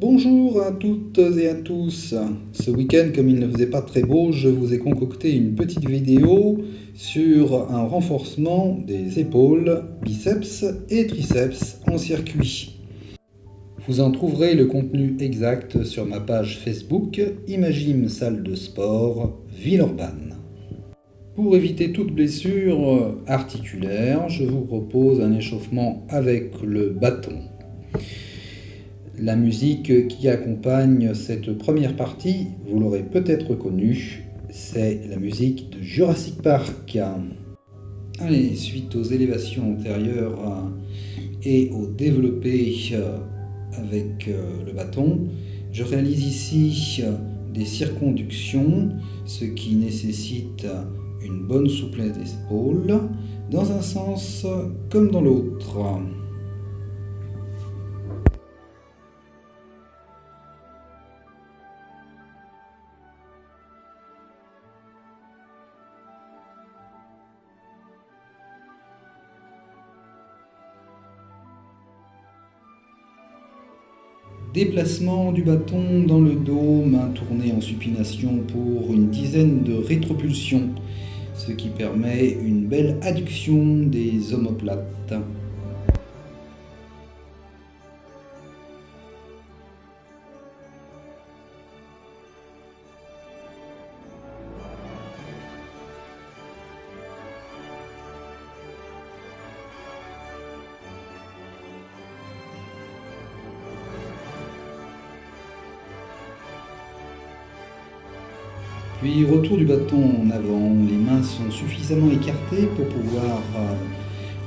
Bonjour à toutes et à tous. Ce week-end, comme il ne faisait pas très beau, je vous ai concocté une petite vidéo sur un renforcement des épaules, biceps et triceps en circuit. Vous en trouverez le contenu exact sur ma page Facebook Imagim Salle de Sport Villeurbanne. Pour éviter toute blessure articulaire, je vous propose un échauffement avec le bâton. La musique qui accompagne cette première partie, vous l'aurez peut-être reconnue, c'est la musique de Jurassic Park. Allez, suite aux élévations antérieures et au développé avec le bâton, je réalise ici des circonductions, ce qui nécessite une bonne souplesse des épaules, dans un sens comme dans l'autre. Déplacement du bâton dans le dos, main tournée en supination pour une dizaine de rétropulsions, ce qui permet une belle adduction des omoplates. Puis retour du bâton en avant, les mains sont suffisamment écartées pour pouvoir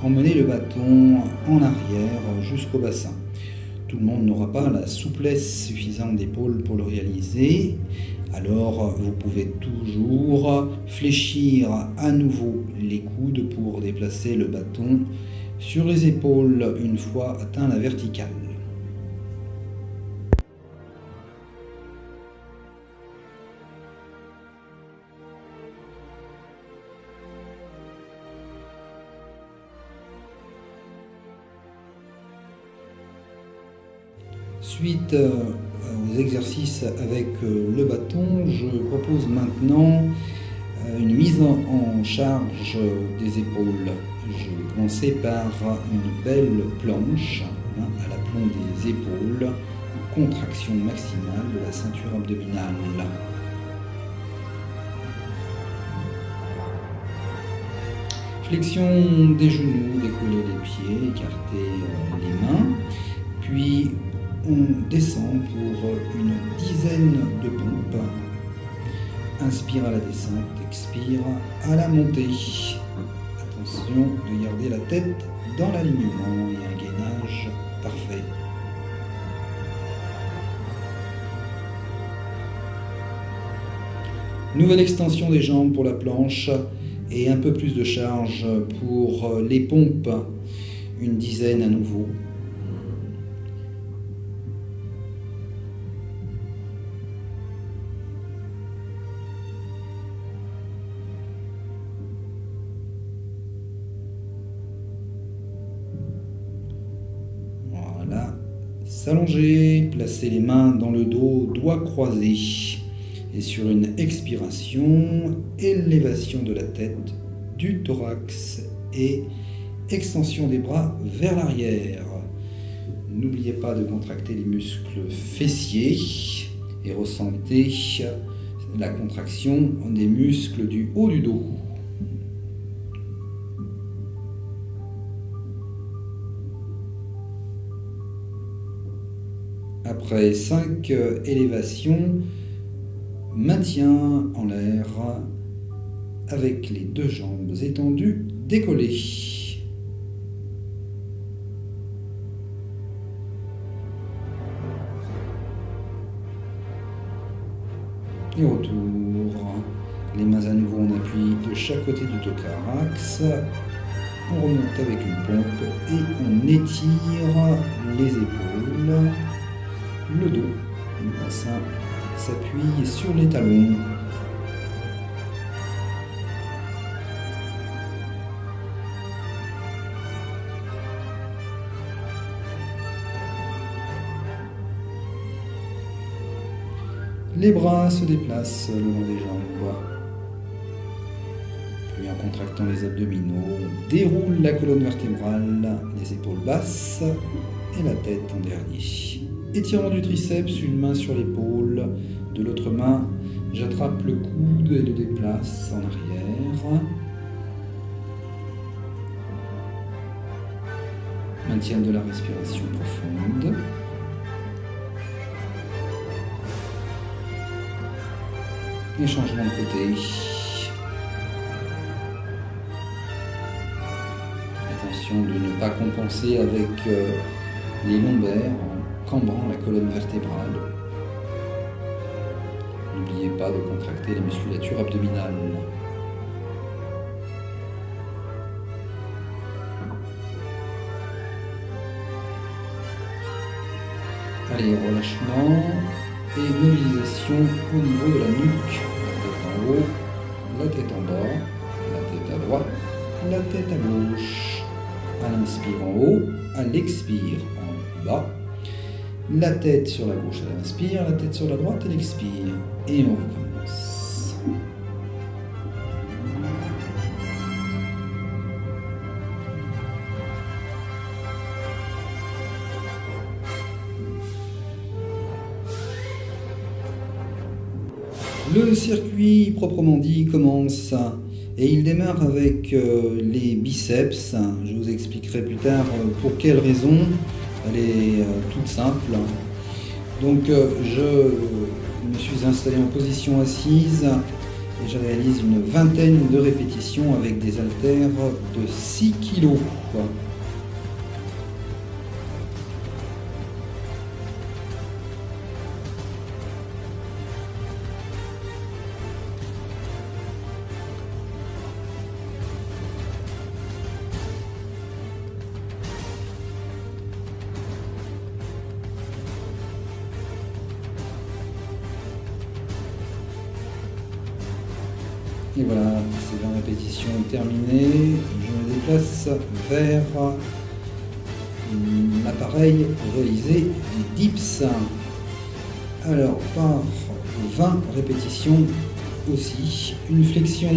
emmener le bâton en arrière jusqu'au bassin. Tout le monde n'aura pas la souplesse suffisante d'épaule pour le réaliser, alors vous pouvez toujours fléchir à nouveau les coudes pour déplacer le bâton sur les épaules une fois atteint la verticale. Suite aux exercices avec le bâton, je propose maintenant une mise en charge des épaules. Je vais commencer par une belle planche à l'aplomb des épaules, contraction maximale de la ceinture abdominale. Flexion des genoux, décoller les pieds, écarter les mains, puis on descend pour une dizaine de pompes. Inspire à la descente, expire à la montée. Attention de garder la tête dans l'alignement et un gainage parfait. Nouvelle extension des jambes pour la planche et un peu plus de charge pour les pompes. Une dizaine à nouveau. S'allonger, placer les mains dans le dos, doigts croisés. Et sur une expiration, élévation de la tête, du thorax et extension des bras vers l'arrière. N'oubliez pas de contracter les muscles fessiers et ressentez la contraction des muscles du haut du dos. Après 5 élévations, maintien en l'air avec les deux jambes étendues, décollées. Et retour. Les mains à nouveau en appui de chaque côté du thorax. On remonte avec une pompe et on étire les épaules. Le dos, le bassin s'appuie sur les talons. Les bras se déplacent le long des jambes. Puis en contractant les abdominaux, on déroule la colonne vertébrale, les épaules basses et la tête en dernier. Étirement du triceps, une main sur l'épaule, de l'autre main, j'attrape le coude et le déplace en arrière. Maintien de la respiration profonde. Et changement de côté. Attention de ne pas compenser avec les lombaires en cambrant la colonne vertébrale. N'oubliez pas de contracter la musculature abdominale. Allez, relâchement et mobilisation au niveau de la nuque. La tête en haut, la tête en bas, la tête à droite, la tête à gauche. À l'inspire en haut, à l'expire en bas. La tête sur la gauche à l'inspire, la tête sur la droite à l'expire. Et on recommence. Le circuit proprement dit commence et il démarre avec les biceps. Je vous expliquerai plus tard pour quelle raison. Elle est toute simple. Donc je me suis installé en position assise et je réalise une vingtaine de répétitions avec des haltères de 6 kg. Et voilà, ces 20 répétitions terminées. Je me déplace vers l'appareil pour réaliser les dips. Alors, par 20 répétitions aussi, une flexion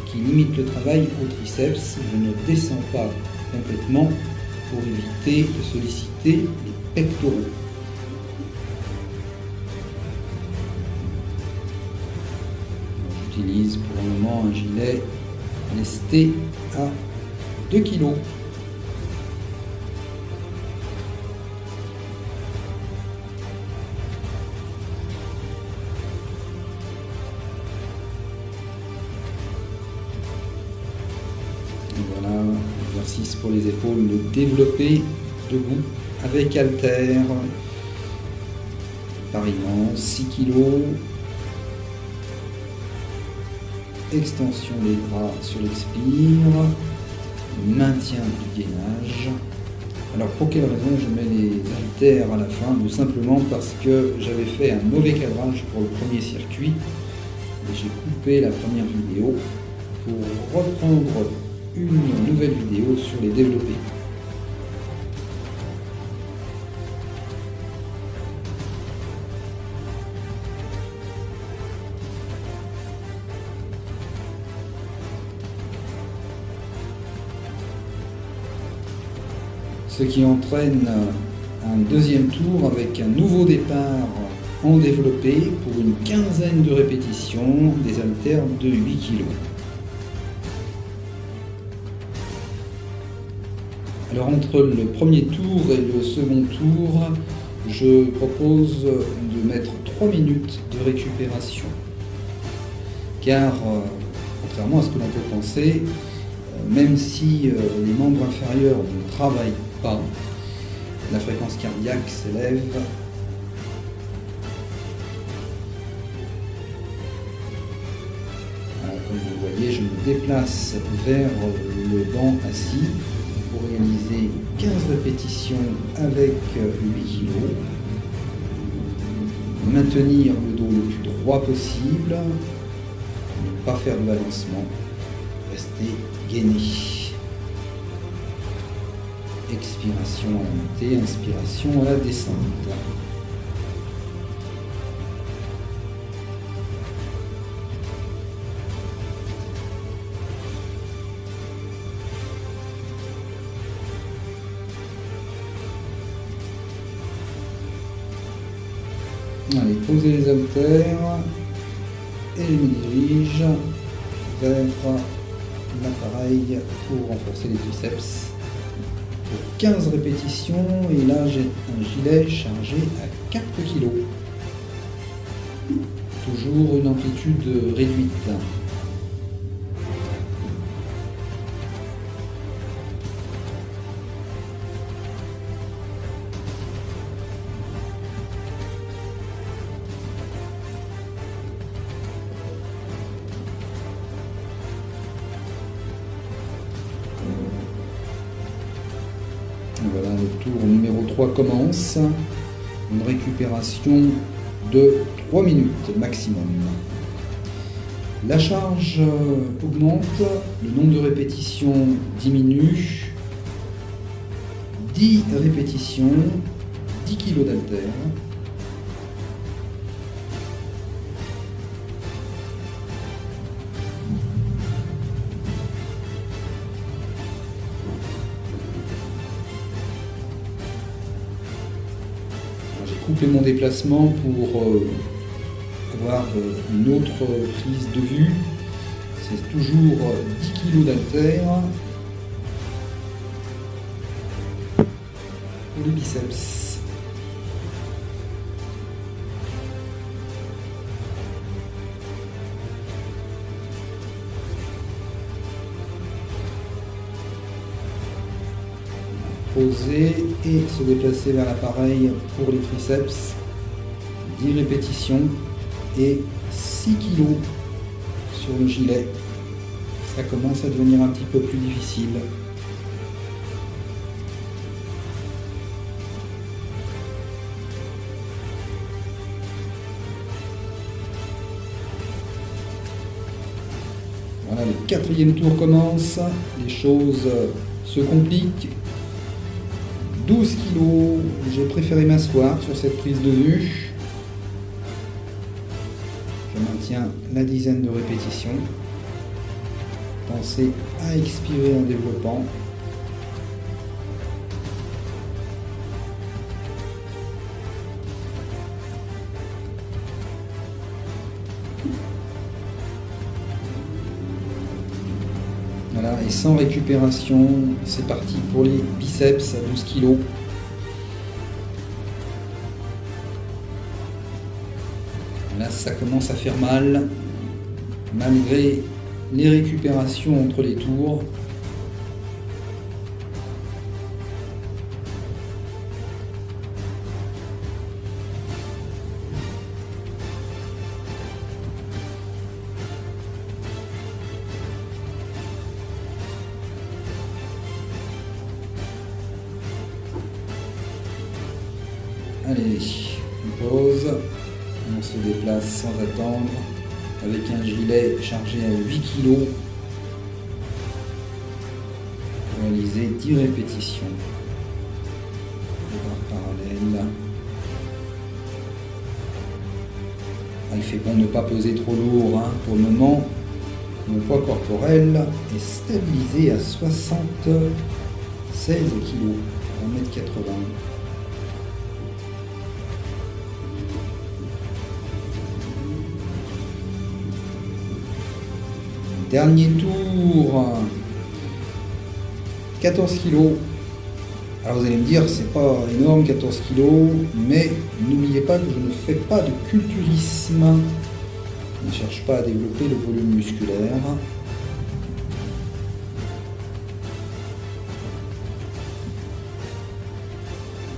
qui limite le travail au triceps. Je ne descends pas complètement pour éviter de solliciter les pectoraux. J'utilise pour le moment un gilet lesté à 2 kg. Voilà, exercice pour les épaules, le développer debout avec haltère. Pareillement, 6 kg. Extension des bras sur l'expire, maintien du gainage. Alors pour quelle raison je mets les haltères à la fin? Tout simplement parce que j'avais fait un mauvais cadrage pour le premier circuit et j'ai coupé la première vidéo pour reprendre une nouvelle vidéo sur les développés. Ce qui entraîne un deuxième tour avec un nouveau départ en développé pour une quinzaine de répétitions, des haltères de 8 kg. Alors entre le premier tour et le second tour, je propose de mettre 3 minutes de récupération. Car, contrairement à ce que l'on peut penser, même si les membres inférieurs ne travaillent pas, la fréquence cardiaque s'élève. Comme vous voyez, je me déplace vers le banc assis pour réaliser 15 répétitions avec 8 kg. Maintenir le dos le plus droit possible, ne pas faire de balancement, rester gainé. Expiration à la montée, inspiration à la descente. Allez, posez les haltères et je me dirige vers l'appareil pour renforcer les triceps. Pour 15 répétitions, et là j'ai un gilet chargé à 4 kg. Toujours une amplitude réduite. Voilà, le tour numéro 3 commence. Une récupération de 3 minutes maximum. La charge augmente, le nombre de répétitions diminue. 10 répétitions, 10 kg d'haltères. J'ai couplé mon déplacement pour avoir une autre prise de vue. C'est toujours 10 kg d'haltères pour les biceps. Poser et se déplacer vers l'appareil pour les triceps. 10 répétitions et 6 kg sur le gilet. Ça commence à devenir un petit peu plus difficile. Voilà, le 4e tour commence. Les choses se compliquent. 12 kg, j'ai préféré m'asseoir sur cette prise de vue. Je maintiens la dizaine de répétitions. Pensez à expirer en développant. Voilà, et sans récupération, c'est parti pour les biceps à 12 kg. Là, ça commence à faire mal, malgré les récupérations entre les tours. Allez, on pose, on se déplace sans attendre, avec un gilet chargé à 8 kg pour réaliser 10 répétitions. Barre parallèle. Il fait bon de ne pas peser trop lourd hein. Pour le moment. Mon poids corporel est stabilisé à 76 kg, 1,80 m. Dernier tour, 14 kg. Alors vous allez me dire, c'est pas énorme 14 kg, mais n'oubliez pas que je ne fais pas de culturisme. Je ne cherche pas à développer le volume musculaire.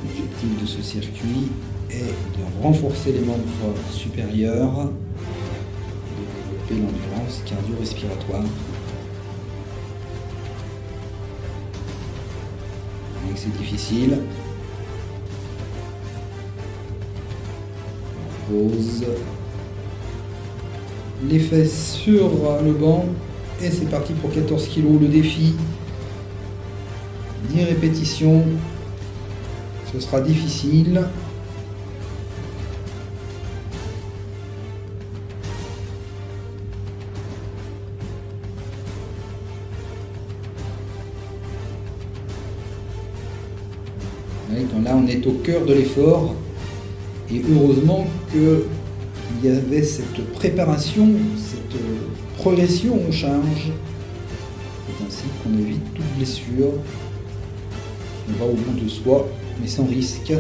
L'objectif de ce circuit est de renforcer les membres supérieurs et de développer l'endurance cardio-respiratoire. C'est difficile. On pose les fesses sur le banc et c'est parti pour 14 kg. Le défi, 10 répétitions, ce sera difficile. Là, on est au cœur de l'effort. Et heureusement qu'il y avait cette préparation, cette progression en charge. C'est ainsi qu'on évite toute blessure. On va au bout de soi, mais sans risque.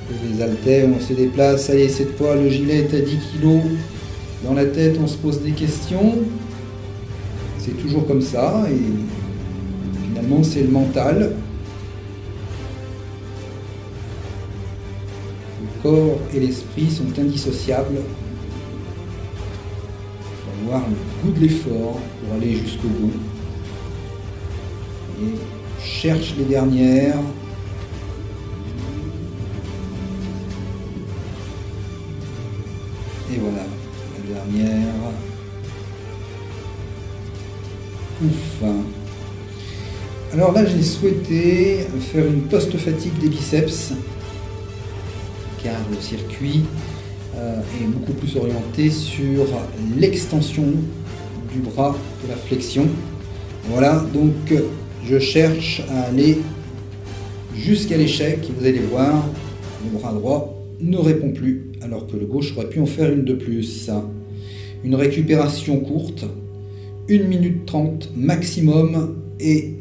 Pour les haltères, on se déplace. Allez, cette fois, le gilet est à 10 kg. Dans la tête, on se pose des questions. C'est toujours comme ça. Et finalement, c'est le mental. Le corps et l'esprit sont indissociables. Il faut avoir le goût de l'effort pour aller jusqu'au bout. Et cherche les dernières. Et voilà, la dernière. Ouf. Alors là, j'ai souhaité faire une post-fatigue des biceps, car le circuit est beaucoup plus orienté sur l'extension du bras, de la flexion. Voilà, donc je cherche à aller jusqu'à l'échec. Vous allez voir, le bras droit ne répond plus, alors que le gauche aurait pu en faire une de plus. Une récupération courte, 1 minute 30 maximum, et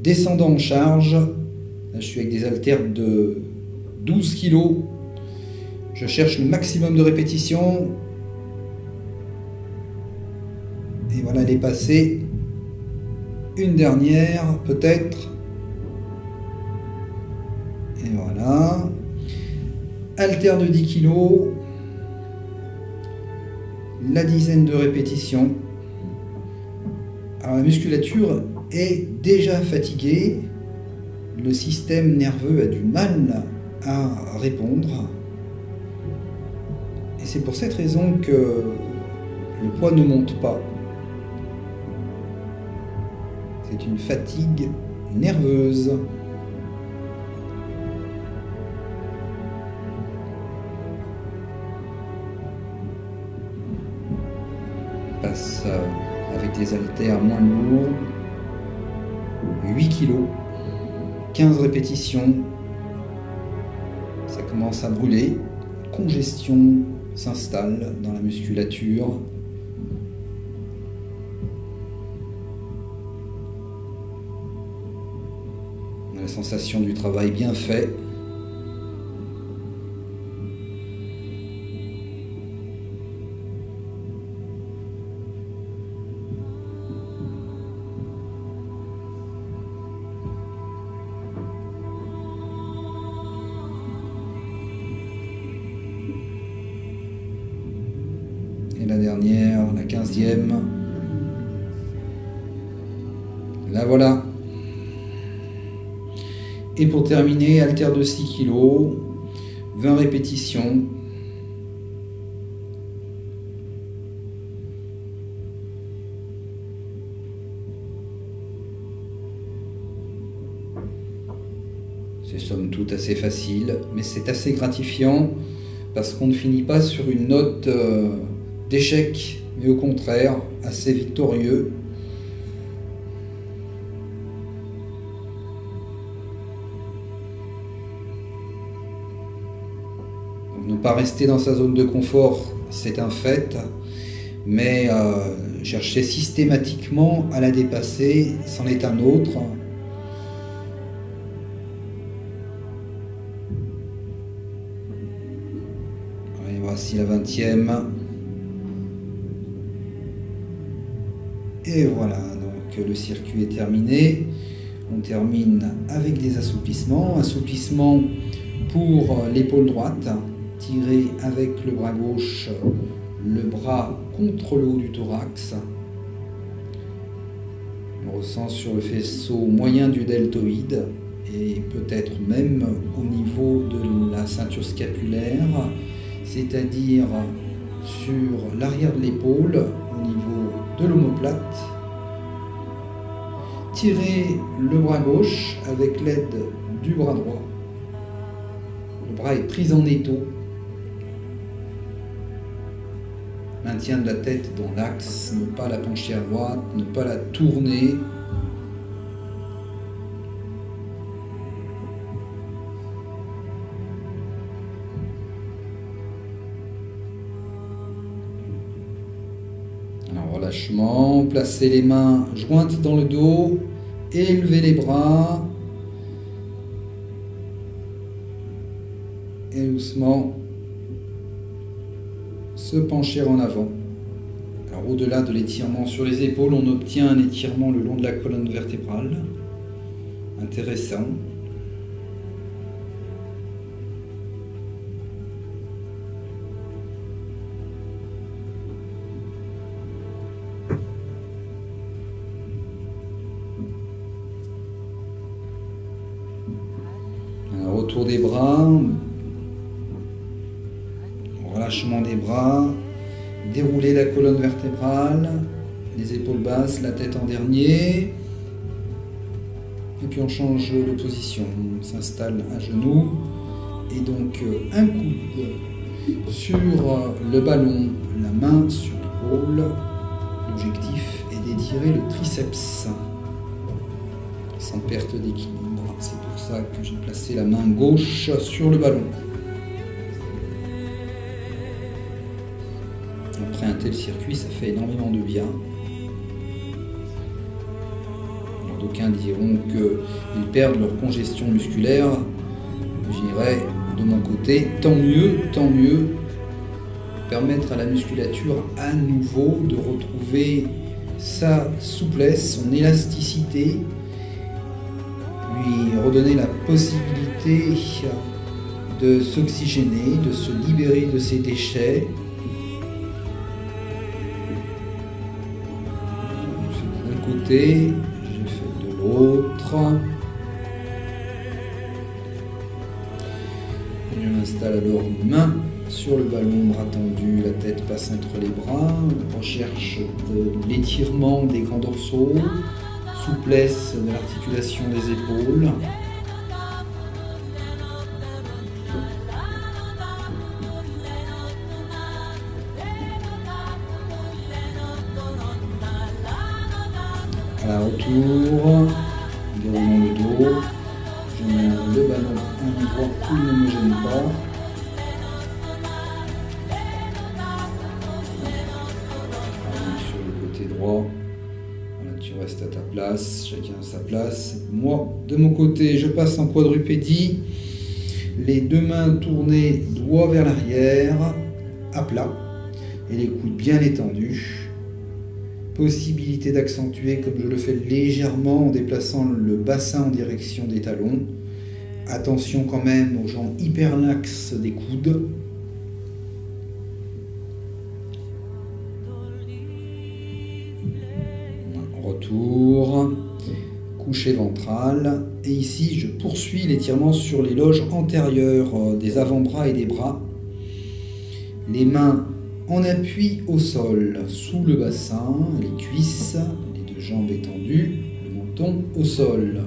descendant en charge. Là, je suis avec des haltères de 12 kg. Je cherche le maximum de répétitions. Et voilà, elle est passée. Une dernière, peut-être. Et voilà. Haltère de 10 kg. La dizaine de répétitions. Alors la musculature est déjà fatiguée. Le système nerveux a du mal à répondre. Et c'est pour cette raison que le poids ne monte pas. C'est une fatigue nerveuse. On passe avec des haltères moins lourds. 8 kg. 15 répétitions. Ça commence à brûler. Congestion s'installe dans la musculature. On a la sensation du travail bien fait. Et la dernière, la 15e. La voilà. Et pour terminer, haltère de 6 kg, 20 répétitions. C'est somme toute assez facile, mais c'est assez gratifiant parce qu'on ne finit pas sur une note d'échec, mais au contraire, assez victorieux. Donc, ne pas rester dans sa zone de confort, c'est un fait, mais chercher systématiquement à la dépasser, c'en est un autre. Et voici la 20e. Et voilà, donc le circuit est terminé. On termine avec des assouplissements. Assouplissement pour l'épaule droite, tirer avec le bras gauche le bras contre le haut du thorax. On ressent sur le faisceau moyen du deltoïde et peut-être même au niveau de la ceinture scapulaire, c'est-à-dire sur l'arrière de l'épaule, au niveau de l'omoplate. Tirez le bras gauche avec l'aide du bras droit. Le bras est pris en étau. Maintien de la tête dans l'axe, ne pas la pencher à droite, ne pas la tourner. Relâchement, placez les mains jointes dans le dos, élevez les bras et doucement se pencher en avant. Alors au-delà de l'étirement sur les épaules, on obtient un étirement le long de la colonne vertébrale. Intéressant. Un retour des bras, relâchement des bras, déroulez la colonne vertébrale, les épaules basses, la tête en dernier. Et puis on change de position, on s'installe à genoux. Et donc un coude sur le ballon, la main sur l'épaule. L'objectif est d'étirer le triceps sans perte d'équilibre. C'est pour ça que j'ai placé la main gauche sur le ballon. Après un tel circuit, ça fait énormément de bien. Alors, d'aucuns diront qu'ils perdent leur congestion musculaire. Je dirais de mon côté, tant mieux. Permettre à la musculature à nouveau de retrouver sa souplesse, son élasticité, lui redonner la possibilité de s'oxygéner, de se libérer de ses déchets. D'un côté, je fais de l'autre. Je m'installe alors main sur le ballon, bras tendu, la tête passe entre les bras. Recherche de l'étirement des grands dorsaux, souplesse de l'articulation des épaules. À la retour, déroulant le dos, je mets le ballon à un endroit où il ne me gêne pas. Sur le côté droit, voilà, tu restes à ta place, chacun à sa place. Moi, de mon côté, je passe en quadrupédie, les deux mains tournées, doigts vers l'arrière, à plat, et les coudes bien étendus. Possibilité d'accentuer comme je le fais légèrement en déplaçant le bassin en direction des talons. Attention quand même aux jambes hyperlaxes des coudes. Retour, coucher ventral. Et ici, je poursuis l'étirement sur les loges antérieures des avant-bras et des bras. Les mains en appui au sol, sous le bassin, les cuisses, les deux jambes étendues, le menton au sol.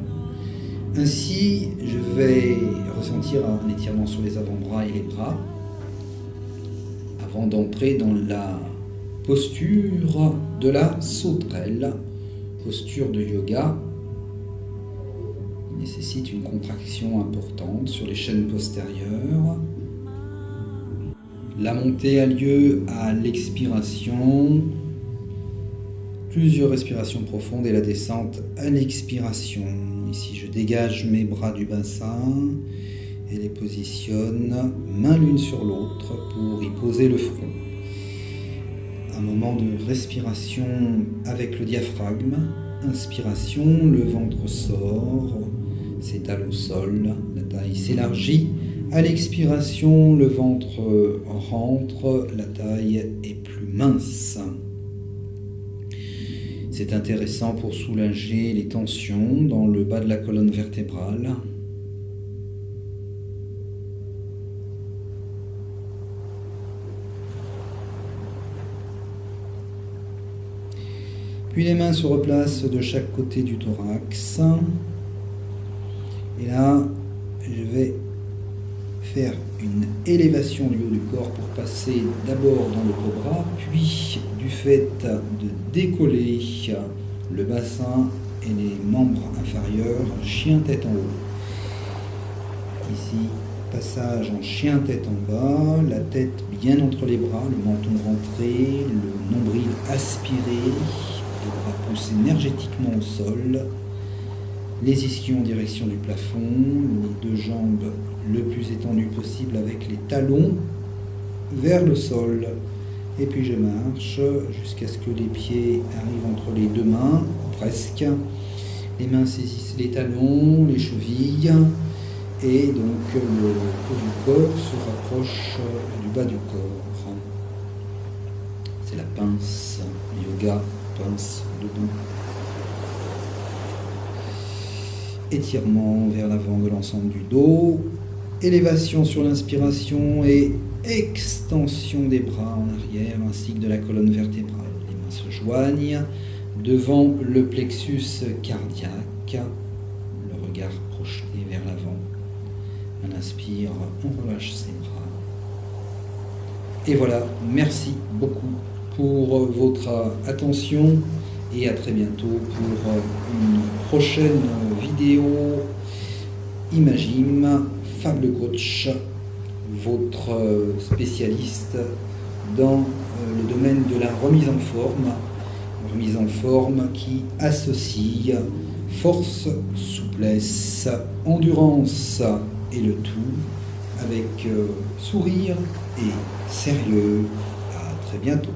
Ainsi, je vais ressentir un étirement sur les avant-bras et les bras avant d'entrer dans la posture de la sauterelle, posture de yoga. Il nécessite une contraction importante sur les chaînes postérieures. La montée a lieu à l'expiration, plusieurs respirations profondes et la descente à l'expiration. Ici, je dégage mes bras du bassin et les positionne main l'une sur l'autre pour y poser le front. Un moment de respiration avec le diaphragme. Inspiration, le ventre sort, s'étale au sol, la taille s'élargit. À l'expiration, le ventre rentre, la taille est plus mince. C'est intéressant pour soulager les tensions dans le bas de la colonne vertébrale. Puis les mains se replacent de chaque côté du thorax. Et là, je vais faire une élévation du haut du corps pour passer d'abord dans le cobra, puis du fait de décoller le bassin et les membres inférieurs, chien tête en haut. Ici, Passage en chien tête en bas, la tête bien entre les bras, le menton rentré, le nombril aspiré, les bras poussent énergétiquement au sol, les ischions en direction du plafond, les deux jambes le plus étendues possible avec les talons vers le sol. Et puis je marche jusqu'à ce que les pieds arrivent entre les deux mains, presque. Les mains saisissent les talons, les chevilles. Et donc le haut du corps se rapproche du bas du corps. C'est la pince, yoga, pince debout. Étirement vers l'avant de l'ensemble du dos. Élévation sur l'inspiration et extension des bras en arrière ainsi que de la colonne vertébrale. Les mains se joignent devant le plexus cardiaque, le regard projeté vers l'avant. On inspire, on relâche ses bras. Et voilà, merci beaucoup pour votre attention et à très bientôt pour une prochaine vidéo Imagim, Fab le coach, votre spécialiste dans le domaine de la remise en forme qui associe force, souplesse, endurance et le tout avec sourire et sérieux. À très bientôt.